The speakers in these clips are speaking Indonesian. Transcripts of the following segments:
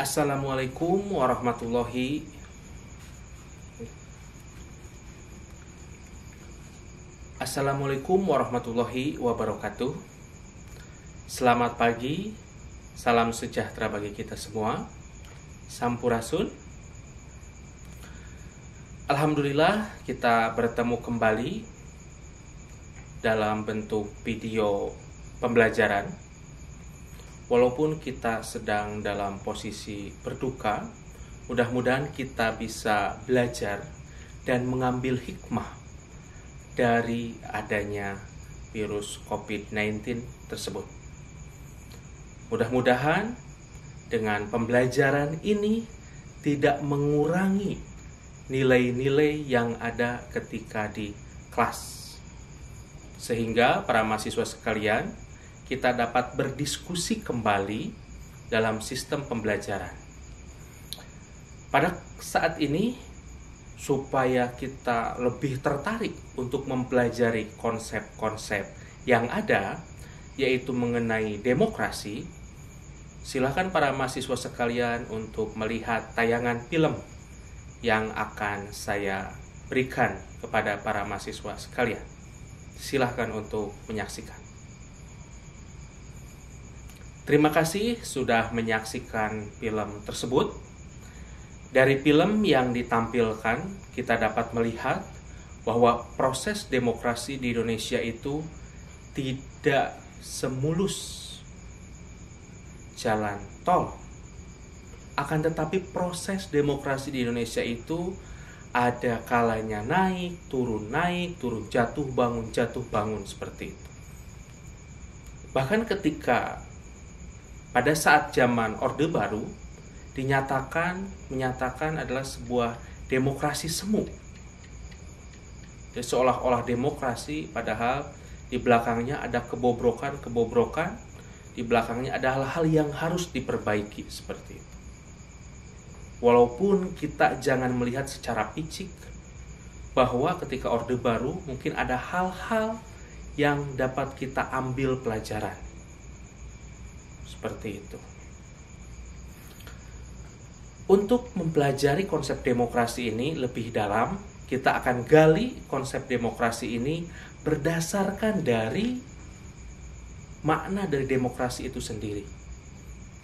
Assalamualaikum warahmatullahi wabarakatuh. Selamat pagi, salam sejahtera bagi kita semua. Sampurasun. Alhamdulillah kita bertemu kembali dalam bentuk video pembelajaran. Walaupun kita sedang dalam posisi berduka, mudah-mudahan kita bisa belajar dan mengambil hikmah dari adanya virus COVID-19 tersebut. Mudah-mudahan dengan pembelajaran ini tidak mengurangi nilai-nilai yang ada ketika di kelas. Sehingga para mahasiswa sekalian, kita dapat berdiskusi kembali dalam sistem pembelajaran. Pada saat ini, supaya kita lebih tertarik untuk mempelajari konsep-konsep yang ada, yaitu mengenai demokrasi, silakan para mahasiswa sekalian untuk melihat tayangan film yang akan saya berikan kepada para mahasiswa sekalian. Silakan untuk menyaksikan. Terima kasih sudah menyaksikan film tersebut. Dari film yang ditampilkan, kita dapat melihat bahwa proses demokrasi di Indonesia itu tidak semulus jalan tol. Akan tetapi proses demokrasi di Indonesia itu ada kalanya naik, turun, jatuh, bangun seperti itu. Bahkan ketika pada saat zaman Orde Baru menyatakan adalah sebuah demokrasi semu. Jadi seolah-olah demokrasi, padahal di belakangnya ada kebobrokan, di belakangnya ada hal-hal yang harus diperbaiki seperti itu. Walaupun kita jangan melihat secara picik bahwa ketika Orde Baru mungkin ada hal-hal yang dapat kita ambil pelajaran. Seperti itu. Untuk mempelajari konsep demokrasi ini lebih dalam, kita akan gali konsep demokrasi ini berdasarkan dari makna dari demokrasi itu sendiri.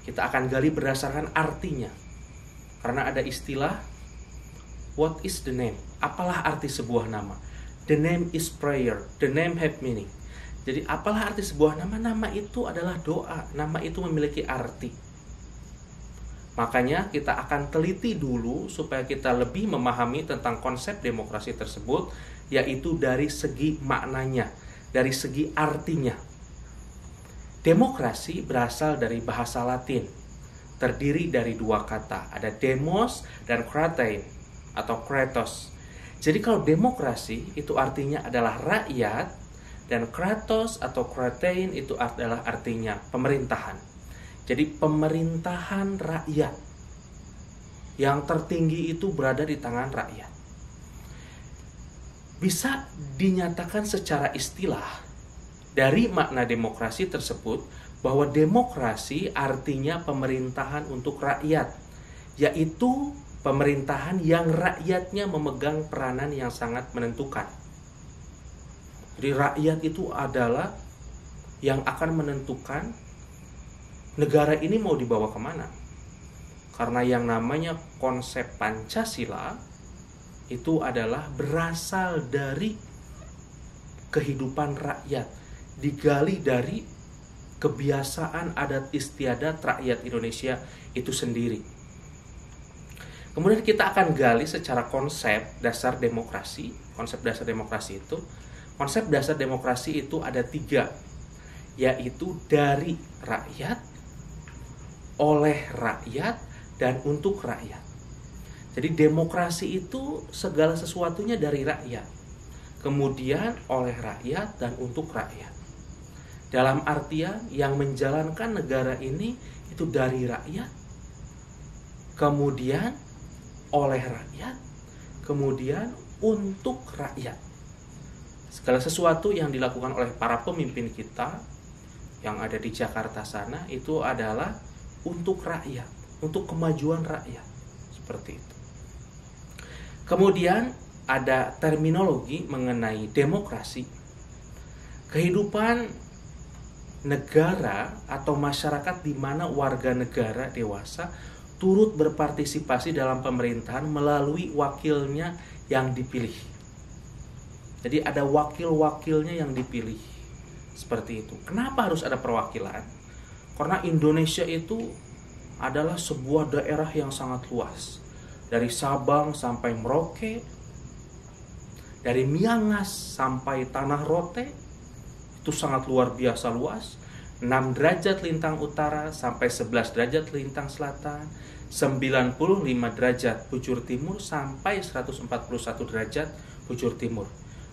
Kita akan gali berdasarkan artinya. Karena ada istilah, what is the name? Apalah arti sebuah nama? The name is prayer. The name have meaning. Jadi apalah arti sebuah nama? Nama itu adalah doa. Nama itu memiliki arti. Makanya kita akan teliti dulu supaya kita lebih memahami tentang konsep demokrasi tersebut, yaitu dari segi maknanya, dari segi artinya. Demokrasi berasal dari bahasa Latin, terdiri dari dua kata, ada demos dan kratein atau kratos. Jadi kalau demokrasi itu artinya adalah rakyat, dan kratos atau kratein itu adalah artinya pemerintahan. Jadi pemerintahan rakyat yang tertinggi itu berada di tangan rakyat. Bisa dinyatakan secara istilah dari makna demokrasi tersebut bahwa demokrasi artinya pemerintahan untuk rakyat, yaitu pemerintahan yang rakyatnya memegang peranan yang sangat menentukan. Jadi rakyat itu adalah yang akan menentukan negara ini mau dibawa kemana. Karena yang namanya konsep Pancasila itu adalah berasal dari kehidupan rakyat, digali dari kebiasaan adat istiadat rakyat Indonesia itu sendiri. Kemudian kita akan gali secara konsep dasar demokrasi. Konsep dasar demokrasi itu ada 3, yaitu dari rakyat, oleh rakyat, dan untuk rakyat. Jadi demokrasi itu segala sesuatunya dari rakyat, kemudian oleh rakyat dan untuk rakyat. Dalam artian yang menjalankan negara ini itu dari rakyat, kemudian oleh rakyat, kemudian untuk rakyat. Segala sesuatu yang dilakukan oleh para pemimpin kita yang ada di Jakarta sana itu adalah untuk rakyat. untuk kemajuan rakyat. Seperti itu. Kemudian ada terminologi mengenai demokrasi. Kehidupan negara atau masyarakat di mana warga negara dewasa turut berpartisipasi dalam pemerintahan melalui wakilnya yang dipilih. Jadi ada wakil-wakilnya yang dipilih. Seperti itu. Kenapa harus ada perwakilan? Karena Indonesia itu adalah sebuah daerah yang sangat luas. Dari Sabang sampai Merauke, dari Miangas sampai Tanah Rote, itu sangat luar biasa luas. 6 derajat lintang utara sampai 11 derajat lintang selatan, 95 derajat bujur timur sampai 141 derajat bujur timur.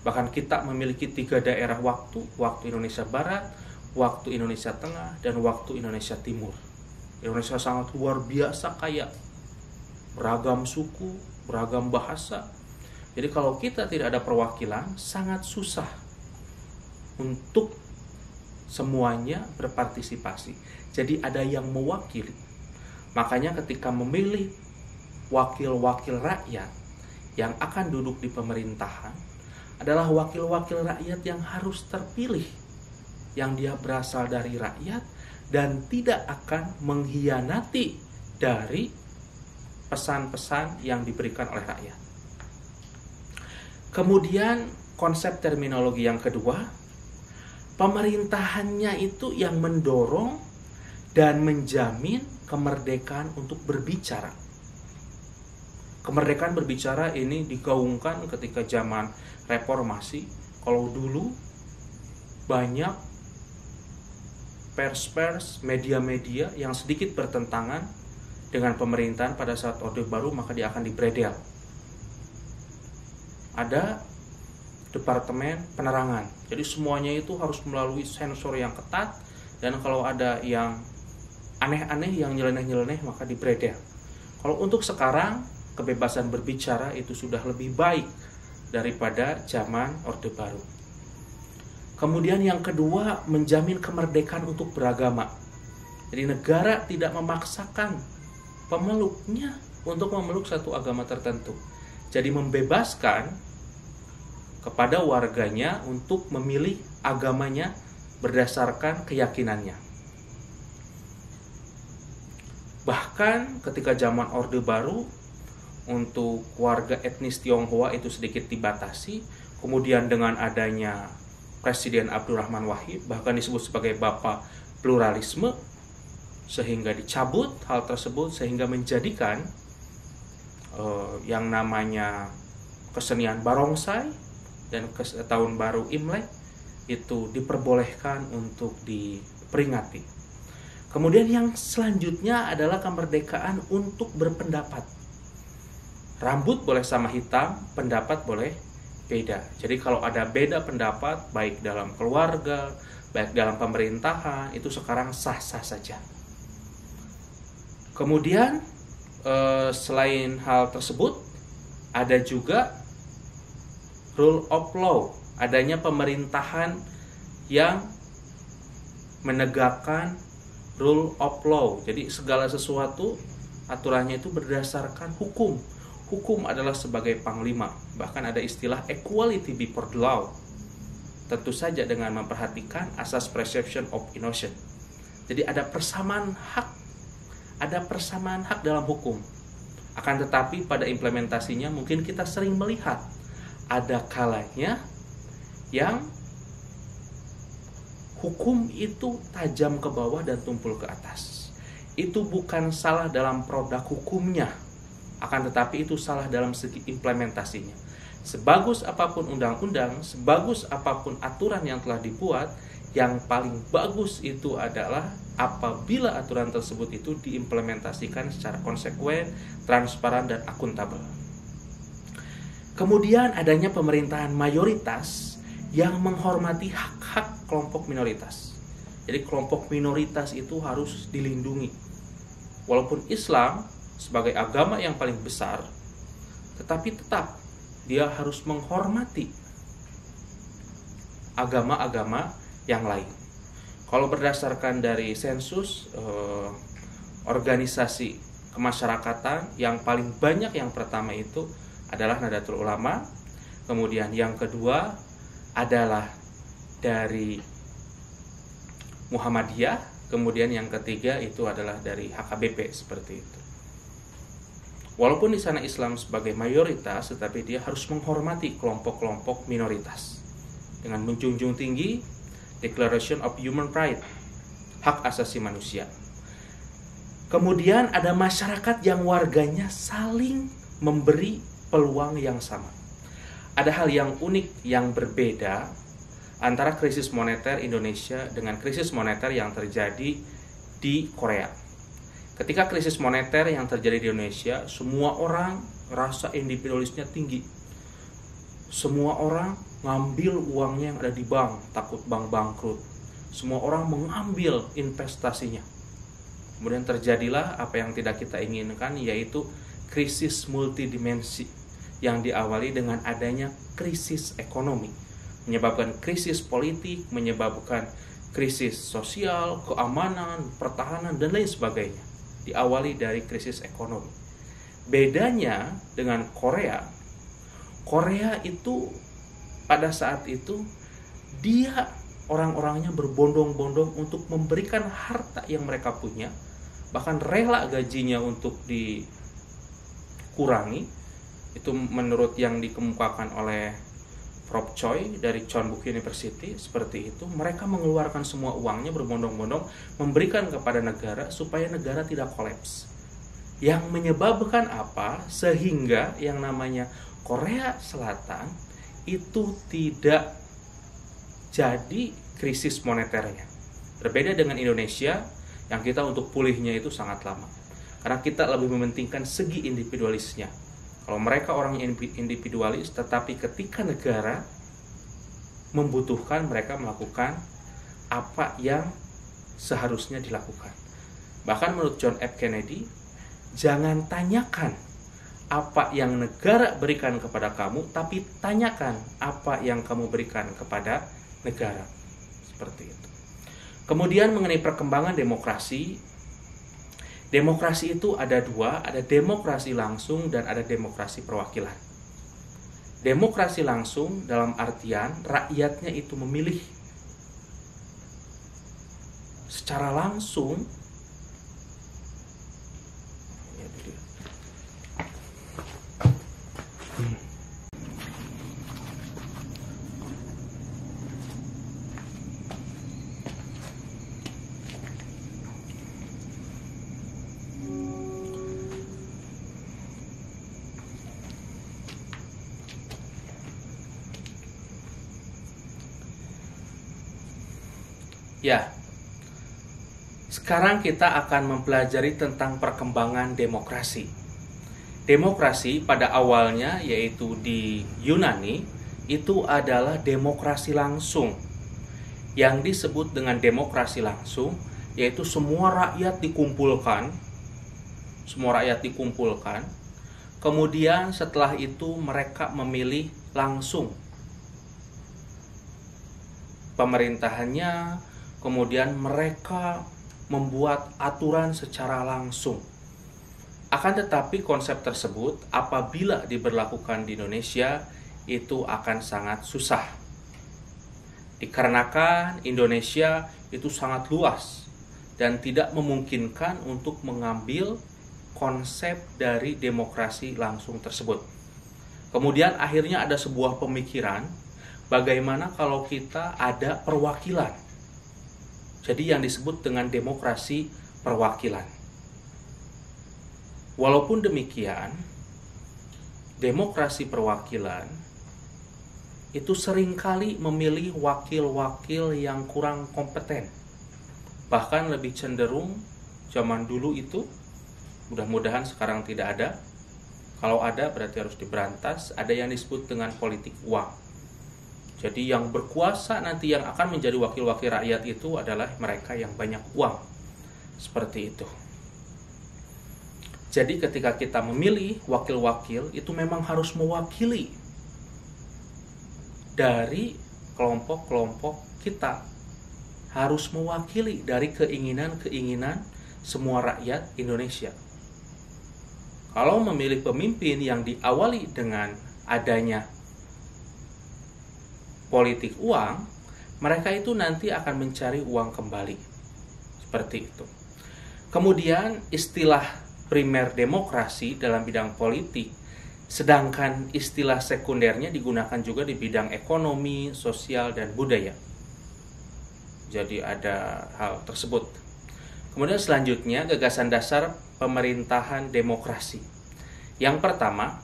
Bahkan kita memiliki 3 daerah waktu Indonesia Barat, waktu Indonesia Tengah, dan waktu Indonesia Timur. Indonesia sangat luar biasa kaya, beragam suku, beragam bahasa. Jadi kalau kita tidak ada perwakilan, sangat susah untuk semuanya berpartisipasi. Jadi ada yang mewakili. Makanya ketika memilih wakil-wakil rakyat yang akan duduk di pemerintahan, adalah wakil-wakil rakyat yang harus terpilih, yang dia berasal dari rakyat dan tidak akan mengkhianati dari pesan-pesan yang diberikan oleh rakyat. Kemudian konsep terminologi yang kedua, pemerintahannya itu yang mendorong dan menjamin kemerdekaan untuk berbicara. Kemerdekaan berbicara ini digaungkan ketika zaman reformasi. Kalau dulu banyak pers-pers, media-media yang sedikit bertentangan dengan pemerintahan pada saat Orde Baru, maka dia akan dibredel. Ada departemen penerangan. Jadi semuanya itu harus melalui sensor yang ketat, dan kalau ada yang aneh-aneh, yang nyeleneh-nyeleneh, maka dibredel. Kalau untuk sekarang, kebebasan berbicara itu sudah lebih baik daripada zaman Orde Baru. Kemudian yang kedua, menjamin kemerdekaan untuk beragama. Jadi negara tidak memaksakan pemeluknya untuk memeluk satu agama tertentu. Jadi membebaskan kepada warganya untuk memilih agamanya berdasarkan keyakinannya. Bahkan ketika zaman Orde Baru, untuk warga etnis Tionghoa itu sedikit dibatasi. Kemudian dengan adanya Presiden Abdurrahman Wahid, bahkan disebut sebagai Bapak Pluralisme, sehingga dicabut hal tersebut, sehingga menjadikan yang namanya kesenian barongsai dan tahun baru Imlek itu diperbolehkan untuk diperingati. Kemudian yang selanjutnya adalah kemerdekaan untuk berpendapat. Rambut boleh sama hitam, pendapat boleh beda. Jadi kalau ada beda pendapat, baik dalam keluarga, baik dalam pemerintahan, itu sekarang sah-sah saja. Kemudian selain hal tersebut, ada juga rule of law, adanya pemerintahan yang menegakkan rule of law. Jadi segala sesuatu aturannya itu berdasarkan hukum. Hukum adalah sebagai panglima. Bahkan ada istilah equality before the law. Tentu saja dengan memperhatikan asas presumption of innocence. Jadi ada persamaan hak. Ada persamaan hak dalam hukum. Akan tetapi pada implementasinya mungkin kita sering melihat ada kalanya yang hukum itu tajam ke bawah dan tumpul ke atas. Itu bukan salah dalam produk hukumnya, akan tetapi itu salah dalam segi implementasinya. Sebagus apapun undang-undang, sebagus apapun aturan yang telah dibuat, yang paling bagus itu adalah apabila aturan tersebut itu diimplementasikan secara konsekuen, transparan, dan akuntabel. Kemudian adanya pemerintahan mayoritas yang menghormati hak-hak kelompok minoritas. Jadi kelompok minoritas itu harus dilindungi. Walaupun Islam sebagai agama yang paling besar, tetapi tetap dia harus menghormati agama-agama yang lain. Kalau berdasarkan dari sensus organisasi kemasyarakatan yang paling banyak yang pertama itu adalah Nahdlatul Ulama, kemudian yang kedua adalah dari Muhammadiyah, kemudian yang ketiga itu adalah dari HKBP, seperti itu. Walaupun di sana Islam sebagai mayoritas, tetapi dia harus menghormati kelompok-kelompok minoritas dengan menjunjung tinggi Declaration of Human Rights, hak asasi manusia. Kemudian ada masyarakat yang warganya saling memberi peluang yang sama. Ada hal yang unik yang berbeda antara krisis moneter Indonesia dengan krisis moneter yang terjadi di Korea. Ketika krisis moneter yang terjadi di Indonesia, semua orang rasa individualisnya tinggi. Semua orang ngambil uangnya yang ada di bank, takut bank bangkrut. Semua orang mengambil investasinya. Kemudian terjadilah apa yang tidak kita inginkan, yaitu krisis multidimensi yang diawali dengan adanya krisis ekonomi, menyebabkan krisis politik, menyebabkan krisis sosial, keamanan, pertahanan, dan lain sebagainya. Diawali dari krisis ekonomi. Bedanya dengan Korea, Korea itu pada saat itu dia orang-orangnya berbondong-bondong untuk memberikan harta yang mereka punya, bahkan rela gajinya untuk dikurangi. Itu menurut yang dikemukakan oleh Prof. Choi dari Chonbuk University, seperti itu. Mereka mengeluarkan semua uangnya berbondong-bondong, memberikan kepada negara supaya negara tidak kolaps. Yang menyebabkan apa? Sehingga yang namanya Korea Selatan itu tidak jadi krisis moneternya. Berbeda dengan Indonesia yang kita untuk pulihnya itu sangat lama. Karena kita lebih mementingkan segi individualisnya. Kalau mereka orang individualis, tetapi ketika negara membutuhkan, mereka melakukan apa yang seharusnya dilakukan. Bahkan menurut John F. Kennedy, jangan tanyakan apa yang negara berikan kepada kamu, tapi tanyakan apa yang kamu berikan kepada negara. Seperti itu. Kemudian mengenai perkembangan demokrasi, demokrasi itu ada dua, ada demokrasi langsung dan ada demokrasi perwakilan. Demokrasi langsung dalam artian rakyatnya itu memilih secara langsung. Ya, sekarang kita akan mempelajari tentang perkembangan demokrasi. Demokrasi pada awalnya, yaitu di Yunani, itu adalah demokrasi langsung. Yang disebut dengan demokrasi langsung, yaitu semua rakyat dikumpulkan. Kemudian setelah itu mereka memilih langsung pemerintahannya. Kemudian mereka membuat aturan secara langsung. Akan tetapi konsep tersebut apabila diberlakukan di Indonesia itu akan sangat susah. Dikarenakan Indonesia itu sangat luas dan tidak memungkinkan untuk mengambil konsep dari demokrasi langsung tersebut. Kemudian akhirnya ada sebuah pemikiran, bagaimana kalau kita ada perwakilan. Jadi yang disebut dengan demokrasi perwakilan. Walaupun demikian, demokrasi perwakilan itu seringkali memilih wakil-wakil yang kurang kompeten. Bahkan lebih cenderung zaman dulu itu, mudah-mudahan sekarang tidak ada. Kalau ada berarti harus diberantas. Ada yang disebut dengan politik uang. Jadi yang berkuasa nanti yang akan menjadi wakil-wakil rakyat itu adalah mereka yang banyak uang. Seperti itu. Jadi ketika kita memilih wakil-wakil, itu memang harus mewakili dari kelompok-kelompok kita. Harus mewakili dari keinginan-keinginan semua rakyat Indonesia. Kalau memilih pemimpin yang diawali dengan adanya politik uang, mereka itu nanti akan mencari uang kembali. Seperti itu. Kemudian istilah primer demokrasi dalam bidang politik, sedangkan istilah sekundernya digunakan juga di bidang ekonomi, sosial, dan budaya. Jadi ada hal tersebut. Kemudian selanjutnya gagasan dasar pemerintahan demokrasi. Yang pertama,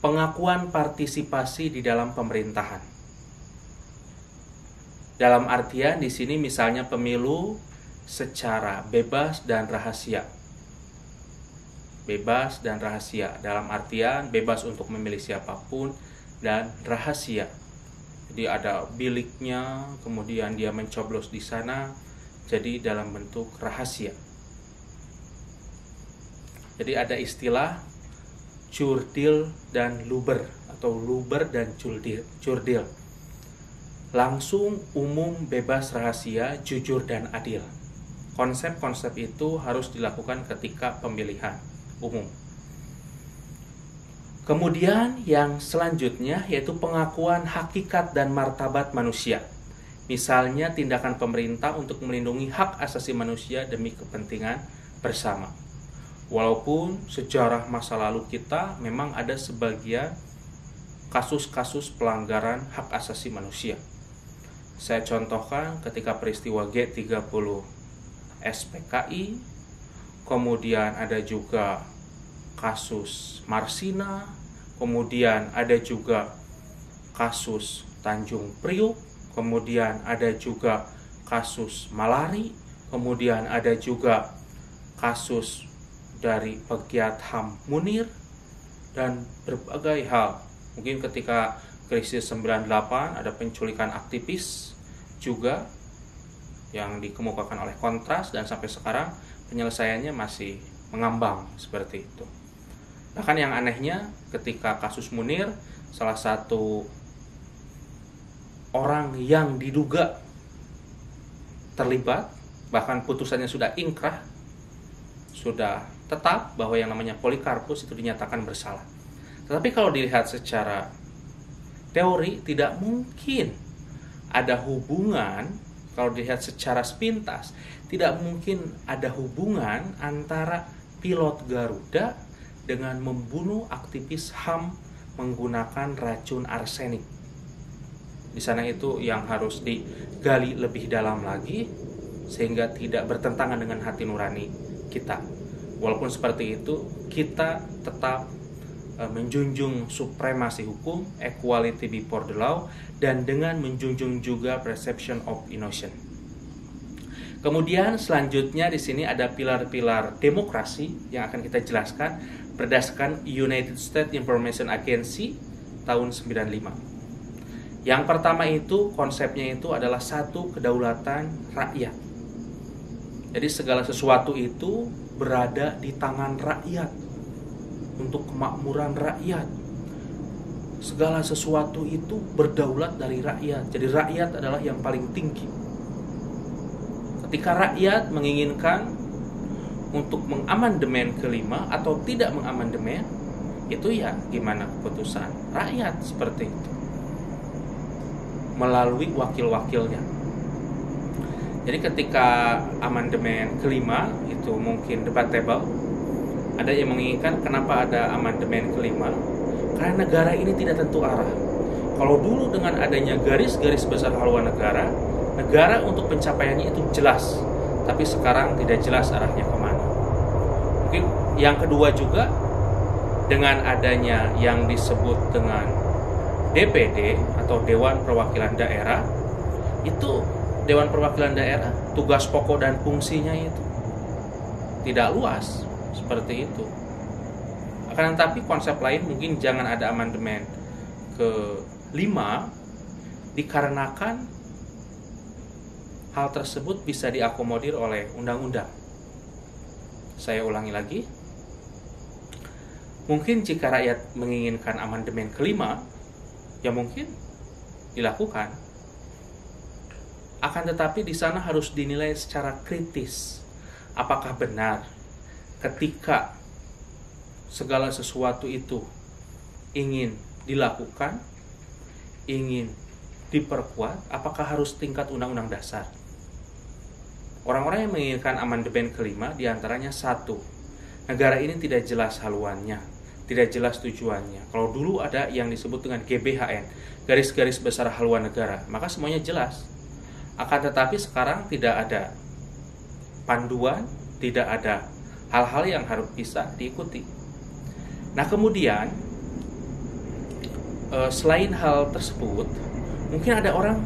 pengakuan partisipasi di dalam pemerintahan. Dalam artian di sini misalnya pemilu secara bebas dan rahasia. Bebas dan rahasia dalam artian bebas untuk memilih siapapun dan rahasia. Jadi ada biliknya, kemudian dia mencoblos di sana, jadi dalam bentuk rahasia. Jadi ada istilah curdil dan luber atau luber dan curdil. Langsung, umum, bebas, rahasia, jujur, dan adil. Konsep-konsep itu harus dilakukan ketika pemilihan umum. Kemudian yang selanjutnya yaitu pengakuan hakikat dan martabat manusia. Misalnya tindakan pemerintah untuk melindungi hak asasi manusia demi kepentingan bersama. Walaupun sejarah masa lalu kita memang ada sebagian kasus-kasus pelanggaran hak asasi manusia. Saya contohkan ketika peristiwa G30 SPKI, kemudian ada juga kasus Marsina, kemudian ada juga kasus Tanjung Priuk, kemudian ada juga kasus Malari, kemudian ada juga kasus dari pegiat HAM Munir, dan berbagai hal. Mungkin ketika krisis 98 ada penculikan aktivis juga yang dikemukakan oleh Kontras, dan sampai sekarang penyelesaiannya masih mengambang seperti itu. Bahkan yang anehnya ketika kasus Munir, salah satu orang yang diduga terlibat, bahkan putusannya sudah ingkrah, sudah tetap bahwa yang namanya Polikarpus itu dinyatakan bersalah. Tetapi kalau dilihat secara teori, tidak mungkin ada hubungan, kalau dilihat secara sepintas, tidak mungkin ada hubungan antara pilot Garuda dengan membunuh aktivis HAM menggunakan racun arsenik. Di sana itu yang harus digali lebih dalam lagi, sehingga tidak bertentangan dengan hati nurani kita. Walaupun seperti itu, kita tetap menjunjung supremasi hukum, equality before the law, dan dengan menjunjung juga presumption of innocence. Kemudian selanjutnya di sini ada pilar-pilar demokrasi yang akan kita jelaskan berdasarkan United States Information Agency tahun 95. Yang pertama itu konsepnya itu adalah satu, kedaulatan rakyat. Jadi segala sesuatu itu berada di tangan rakyat untuk kemakmuran rakyat. Segala sesuatu itu berdaulat dari rakyat. Jadi rakyat adalah yang paling tinggi. Ketika rakyat menginginkan untuk mengamandemen kelima atau tidak mengamandemen, itu ya gimana keputusan rakyat seperti itu melalui wakil-wakilnya. Jadi ketika amandemen kelima itu mungkin debatable, ada yang menginginkan kenapa ada amandemen kelima, karena negara ini tidak tentu arah. Kalau dulu dengan adanya garis-garis besar haluan negara, negara untuk pencapaiannya itu jelas, tapi sekarang tidak jelas arahnya kemana. Mungkin yang kedua juga dengan adanya yang disebut dengan DPD atau Dewan Perwakilan Daerah, itu Dewan Perwakilan Daerah tugas pokok dan fungsinya itu tidak luas seperti itu. Akan tetapi konsep lain mungkin jangan ada amandemen ke-5 dikarenakan hal tersebut bisa diakomodir oleh undang-undang. Saya ulangi lagi. Mungkin jika rakyat menginginkan amandemen ke-5, ya mungkin dilakukan. Akan tetapi di sana harus dinilai secara kritis. Apakah benar ketika segala sesuatu itu ingin dilakukan, ingin diperkuat, apakah harus tingkat undang-undang dasar? Orang-orang yang menginginkan amandemen kelima diantaranya satu, negara ini tidak jelas haluannya, tidak jelas tujuannya. Kalau dulu ada yang disebut dengan GBHN, garis-garis besar haluan negara, maka semuanya jelas. Akan tetapi sekarang tidak ada panduan, tidak ada hal-hal yang harus bisa diikuti. Nah kemudian selain hal tersebut, mungkin ada orang